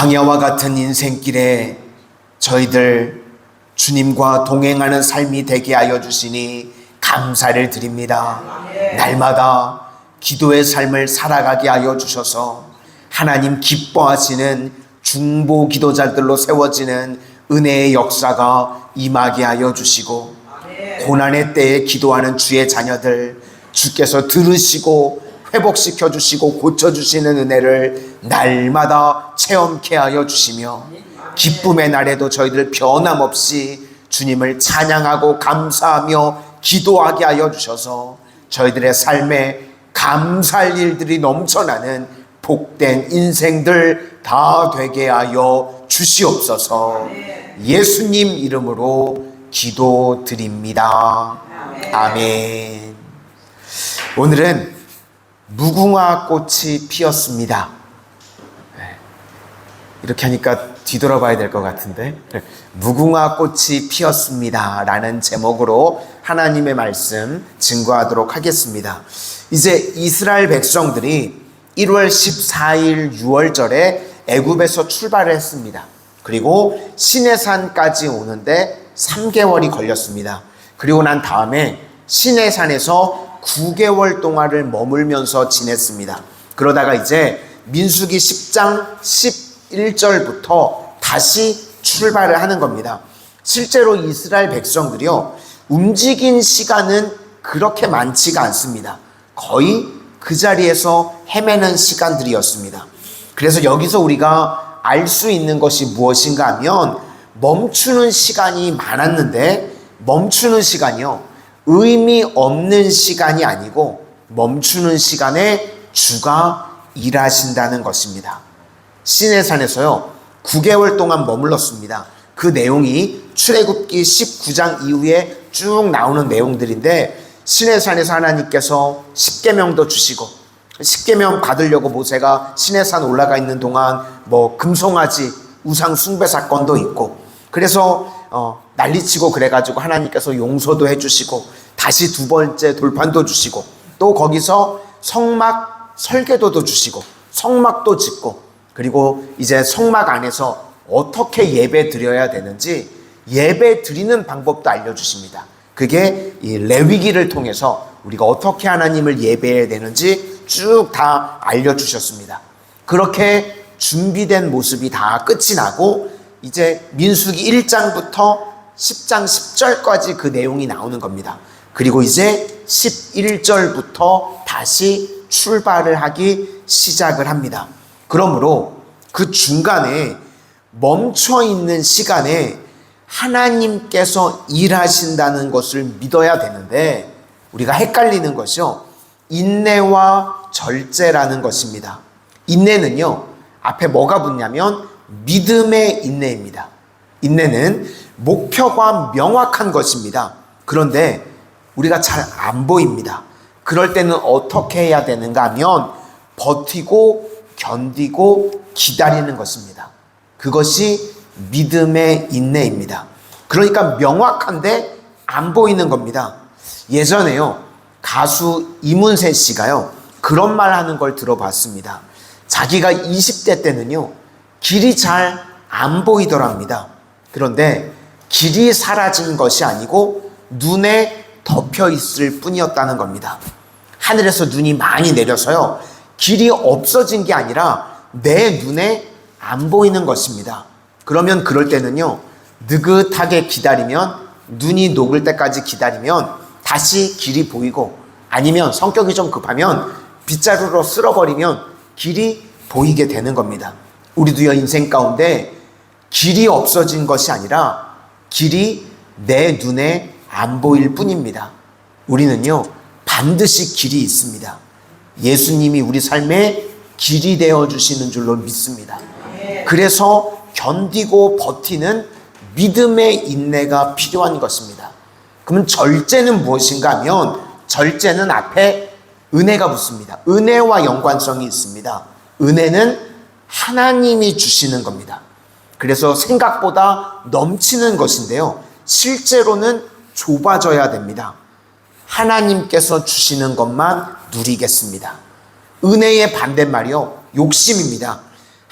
광야와 같은 인생길에 저희들 주님과 동행하는 삶이 되게 하여 주시니 감사를 드립니다. 날마다 기도의 삶을 살아가게 하여 주셔서 하나님 기뻐하시는 중보 기도자들로 세워지는 은혜의 역사가 임하게 하여 주시고, 고난의 때에 기도하는 주의 자녀들 주께서 들으시고 회복시켜 주시고 고쳐주시는 은혜를 날마다 체험케 하여 주시며, 기쁨의 날에도 저희들 변함없이 주님을 찬양하고 감사하며 기도하게 하여 주셔서 저희들의 삶에 감사할 일들이 넘쳐나는 복된 인생들 다 되게 하여 주시옵소서. 예수님 이름으로 기도드립니다. 아멘. 오늘은 무궁화 꽃이 피었습니다. 이렇게 하니까 뒤돌아봐야 될 것 같은데, 무궁화 꽃이 피었습니다 라는 제목으로 하나님의 말씀 증거하도록 하겠습니다. 이제 이스라엘 백성들이 1월 14일 6월절에 애굽에서 출발을 했습니다. 그리고 시내산까지 오는데 3개월이 걸렸습니다. 그리고 난 다음에 시내산에서 9개월 동안을 머물면서 지냈습니다. 그러다가 이제 민수기 10장 11절부터 다시 출발을 하는 겁니다. 실제로 이스라엘 백성들이요, 움직인 시간은 그렇게 많지가 않습니다. 거의 그 자리에서 헤매는 시간들이었습니다. 그래서 여기서 우리가 알 수 있는 것이 무엇인가 하면, 멈추는 시간이 많았는데 멈추는 시간이요, 의미 없는 시간이 아니고 멈추는 시간에 주가 일하신다는 것입니다. 시내산에서요 9개월 동안 머물렀습니다. 그 내용이 출애굽기 19장 이후에 쭉 나오는 내용들인데, 시내산에서 하나님께서 십계명도 주시고, 십계명 받으려고 모세가 시내산 올라가 있는 동안 금송아지 우상 숭배 사건도 있고, 그래서 난리치고 그래가지고 하나님께서 용서도 해주시고, 다시 두 번째 돌판도 주시고, 또 거기서 성막 설계도도 주시고 성막도 짓고, 그리고 이제 성막 안에서 어떻게 예배 드려야 되는지 예배 드리는 방법도 알려주십니다. 그게 이 레위기를 통해서 우리가 어떻게 하나님을 예배해야 되는지 쭉 다 알려주셨습니다. 그렇게 준비된 모습이 다 끝이 나고, 이제 민수기 1장부터 10장 10절까지 그 내용이 나오는 겁니다. 그리고 이제 11절부터 다시 출발을 하기 시작을 합니다. 그러므로 그 중간에 멈춰있는 시간에 하나님께서 일하신다는 것을 믿어야 되는데, 우리가 헷갈리는 것이요, 인내와 절제라는 것입니다. 인내는요, 앞에 뭐가 붙냐면 믿음의 인내입니다. 인내는 목표가 명확한 것입니다. 그런데 우리가 잘 안 보입니다. 그럴 때는 어떻게 해야 되는가 하면 버티고 견디고 기다리는 것입니다. 그것이 믿음의 인내입니다. 그러니까 명확한데 안 보이는 겁니다. 예전에요, 가수 이문세 씨가요 그런 말 하는 걸 들어봤습니다. 자기가 20대 때는요 길이 잘 안 보이더랍니다. 그런데 길이 사라진 것이 아니고 눈에 덮여 있을 뿐이었다는 겁니다. 하늘에서 눈이 많이 내려서요 길이 없어진 게 아니라 내 눈에 안 보이는 것입니다. 그러면 그럴 때는요 느긋하게 기다리면, 눈이 녹을 때까지 기다리면 다시 길이 보이고, 아니면 성격이 좀 급하면 빗자루로 쓸어버리면 길이 보이게 되는 겁니다. 우리도요 인생 가운데 길이 없어진 것이 아니라 길이 내 눈에 안 보일 뿐입니다. 우리는요 반드시 길이 있습니다. 예수님이 우리 삶에 길이 되어주시는 줄로 믿습니다. 그래서 견디고 버티는 믿음의 인내가 필요한 것입니다. 그러면 절제는 무엇인가 하면, 절제는 앞에 은혜가 붙습니다. 은혜와 연관성이 있습니다. 은혜는 하나님이 주시는 겁니다. 그래서 생각보다 넘치는 것인데요, 실제로는 좁아져야 됩니다. 하나님께서 주시는 것만 누리겠습니다. 은혜의 반대말이요 욕심입니다.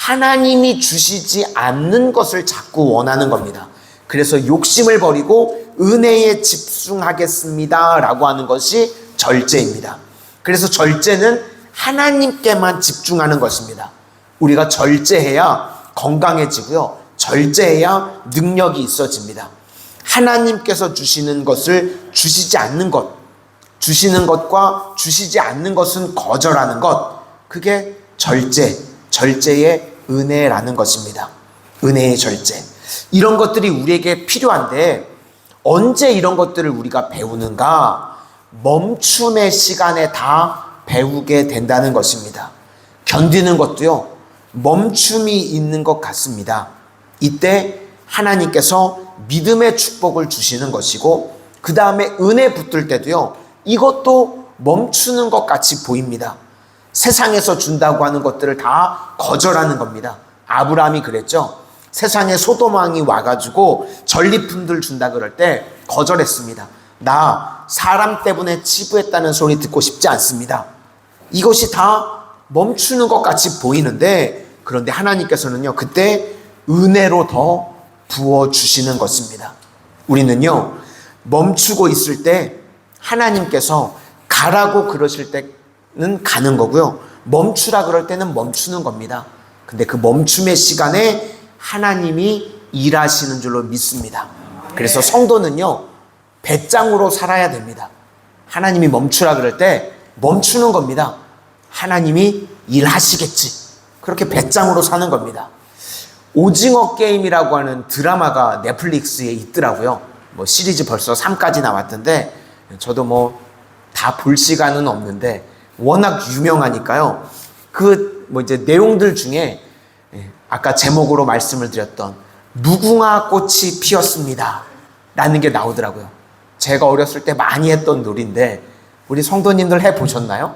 하나님이 주시지 않는 것을 자꾸 원하는 겁니다. 그래서 욕심을 버리고 은혜에 집중하겠습니다 라고 하는 것이 절제입니다. 그래서 절제는 하나님께만 집중하는 것입니다. 우리가 절제해야 건강해지고요, 절제해야 능력이 있어집니다. 하나님께서 주시는 것을 주시지 않는 것, 주시는 것과 주시지 않는 것은 거절하는 것, 그게 절제의 은혜라는 것입니다. 은혜의 절제. 이런 것들이 우리에게 필요한데 언제 이런 것들을 우리가 배우는가? 멈춤의 시간에 다 배우게 된다는 것입니다. 견디는 것도요, 멈춤이 있는 것 같습니다. 이때 하나님께서 믿음의 축복을 주시는 것이고, 그 다음에 은혜 붙들 때도요, 이것도 멈추는 것 같이 보입니다. 세상에서 준다고 하는 것들을 다 거절하는 겁니다. 아브라함이 그랬죠. 세상에 소돔 왕이 와가지고 전리품들 준다 그럴 때 거절했습니다. 나 사람 때문에 치부했다는 소리 듣고 싶지 않습니다. 이것이 다 멈추는 것 같이 보이는데, 그런데 하나님께서는요, 그때 은혜로 더 부어주시는 것입니다. 우리는요, 멈추고 있을 때 하나님께서 가라고 그러실 때는 가는 거고요, 멈추라 그럴 때는 멈추는 겁니다. 근데 그 멈춤의 시간에 하나님이 일하시는 줄로 믿습니다. 그래서 성도는요, 배짱으로 살아야 됩니다. 하나님이 멈추라 그럴 때 멈추는 겁니다. 하나님이 일하시겠지. 그렇게 배짱으로 사는 겁니다. 오징어 게임이라고 하는 드라마가 넷플릭스에 있더라고요. 시리즈 벌써 3까지 나왔던데, 저도 다 볼 시간은 없는데 워낙 유명하니까요. 이제 내용들 중에 아까 제목으로 말씀을 드렸던 무궁화 꽃이 피었습니다 라는 게 나오더라고요. 제가 어렸을 때 많이 했던 놀이인데 우리 성도님들 해보셨나요?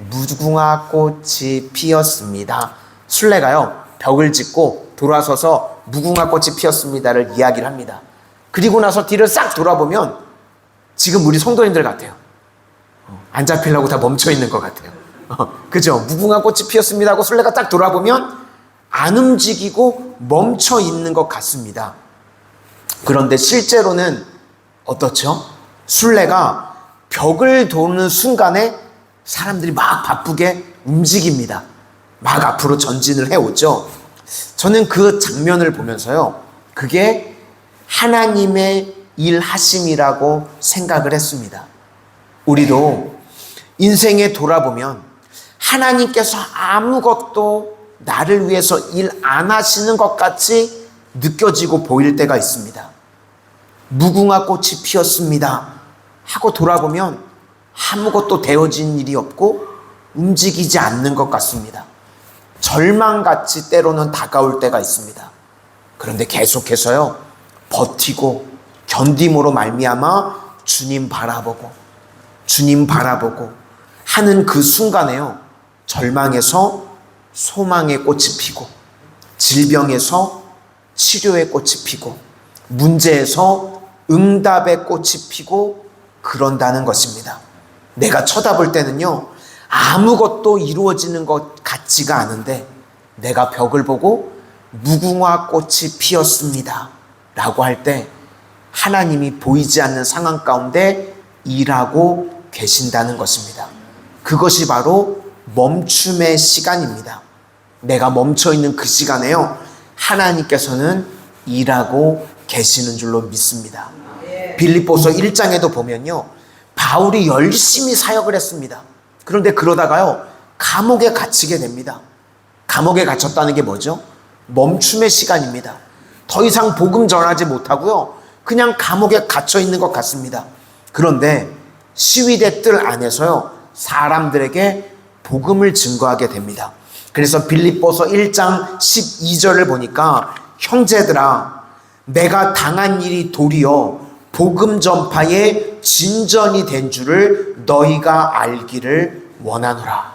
무궁화 꽃이 피었습니다. 술래가요, 벽을 짓고 돌아서서 무궁화 꽃이 피었습니다를 이야기를 합니다. 그리고 나서 뒤를 싹 돌아보면 지금 우리 성도님들 같아요. 안 잡히려고 다 멈춰 있는 것 같아요. 그죠? 무궁화 꽃이 피었습니다 하고 술래가 딱 돌아보면 안 움직이고 멈춰 있는 것 같습니다. 그런데 실제로는 어떻죠? 술래가 벽을 도는 순간에 사람들이 막 바쁘게 움직입니다. 막 앞으로 전진을 해오죠. 저는 그 장면을 보면서요, 그게 하나님의 일하심이라고 생각을 했습니다. 우리도 인생에 돌아보면 하나님께서 아무것도 나를 위해서 일 안 하시는 것 같이 느껴지고 보일 때가 있습니다. 무궁화 꽃이 피었습니다 하고 돌아보면 아무것도 되어진 일이 없고 움직이지 않는 것 같습니다. 절망같이 때로는 다가올 때가 있습니다. 그런데 계속해서요, 버티고 견딤으로 말미암아 주님 바라보고 하는 그 순간에요, 절망에서 소망의 꽃이 피고, 질병에서 치료의 꽃이 피고, 문제에서 응답의 꽃이 피고 그런다는 것입니다. 내가 쳐다볼 때는요, 아무것도 이루어지는 것 같지가 않은데 내가 벽을 보고 무궁화 꽃이 피었습니다 라고 할 때 하나님이 보이지 않는 상황 가운데 일하고 계신다는 것입니다. 그것이 바로 멈춤의 시간입니다. 내가 멈춰있는 그 시간에요, 하나님께서는 일하고 계시는 줄로 믿습니다. 빌립보서 1장에도 보면요, 바울이 열심히 사역을 했습니다. 그런데 그러다가요, 감옥에 갇히게 됩니다. 감옥에 갇혔다는 게 뭐죠? 멈춤의 시간입니다. 더 이상 복음 전하지 못하고요, 그냥 감옥에 갇혀 있는 것 같습니다. 그런데 시위대 뜰 안에서요, 사람들에게 복음을 증거하게 됩니다. 그래서 빌립보서 1장 12절을 보니까, 형제들아, 내가 당한 일이 도리어 복음 전파의 진전이 된 줄을 너희가 알기를 원하노라.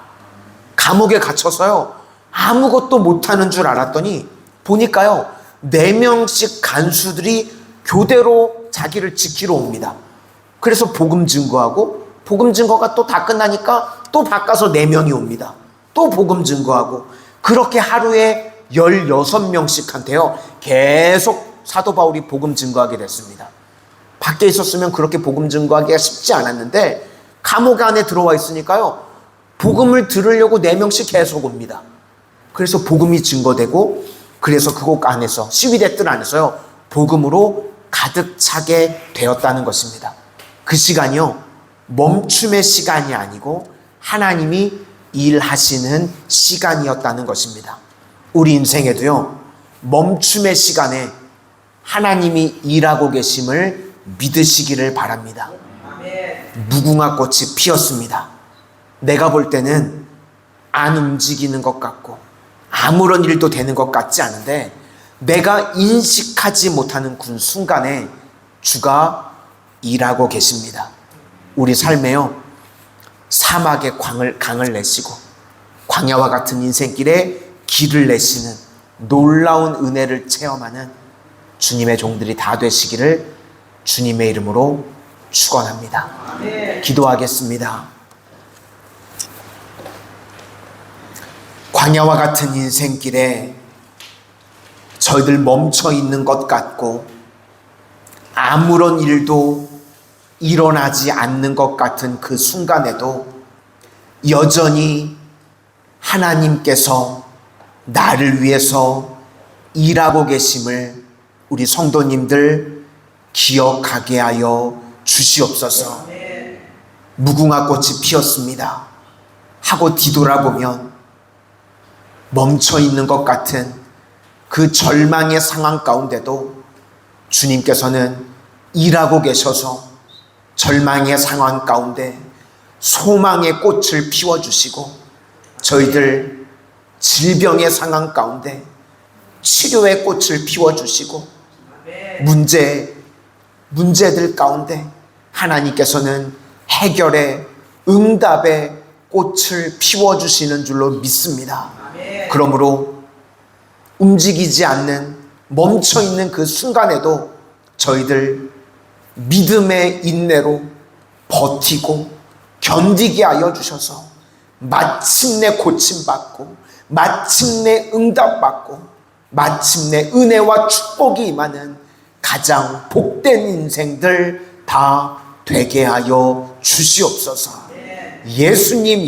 감옥에 갇혀서요, 아무것도 못하는 줄 알았더니 보니까요, 4명씩 간수들이 교대로 자기를 지키러 옵니다. 그래서 복음 증거하고, 복음 증거가 또 다 끝나니까 또 바꿔서 4명이 옵니다. 또 복음 증거하고, 그렇게 하루에 16명씩한테요 계속 사도 바울이 복음 증거하게 됐습니다. 밖에 있었으면 그렇게 복음 증거하기가 쉽지 않았는데 감옥 안에 들어와 있으니까요 복음을 들으려고 4명씩 계속 옵니다. 그래서 복음이 증거되고, 그래서 그곳 안에서, 시위대 뜰 안에서요 복음으로 가득 차게 되었다는 것입니다. 그 시간이요 멈춤의 시간이 아니고 하나님이 일하시는 시간이었다는 것입니다. 우리 인생에도요 멈춤의 시간에 하나님이 일하고 계심을 믿으시기를 바랍니다. 무궁화 꽃이 피었습니다. 내가 볼 때는 안 움직이는 것 같고 아무런 일도 되는 것 같지 않은데, 내가 인식하지 못하는 그 순간에 주가 일하고 계십니다. 우리 삶에요 사막의 강을 내시고 광야와 같은 인생길에 길을 내시는 놀라운 은혜를 체험하는 주님의 종들이 다 되시기를 주님의 이름으로 축원합니다. 기도하겠습니다. 광야와 같은 인생길에 저희들 멈춰 있는 것 같고 아무런 일도 일어나지 않는 것 같은 그 순간에도 여전히 하나님께서 나를 위해서 일하고 계심을 우리 성도님들 기억하게 하여 주시옵소서. 무궁화 꽃이 피었습니다 하고 뒤돌아보면 멈춰 있는 것 같은 그 절망의 상황 가운데도 주님께서는 일하고 계셔서 절망의 상황 가운데 소망의 꽃을 피워주시고, 저희들 질병의 상황 가운데 치료의 꽃을 피워주시고, 문제들 가운데 하나님께서는 해결의 응답의 꽃을 피워주시는 줄로 믿습니다. 그러므로 움직이지 않는 멈춰있는 그 순간에도 저희들 믿음의 인내로 버티고 견디게 하여 주셔서 마침내 고침받고 마침내 응답받고 마침내 은혜와 축복이 임하는 가장 복된 인생들 다 되게 하여 주시옵소서. 예수님 이름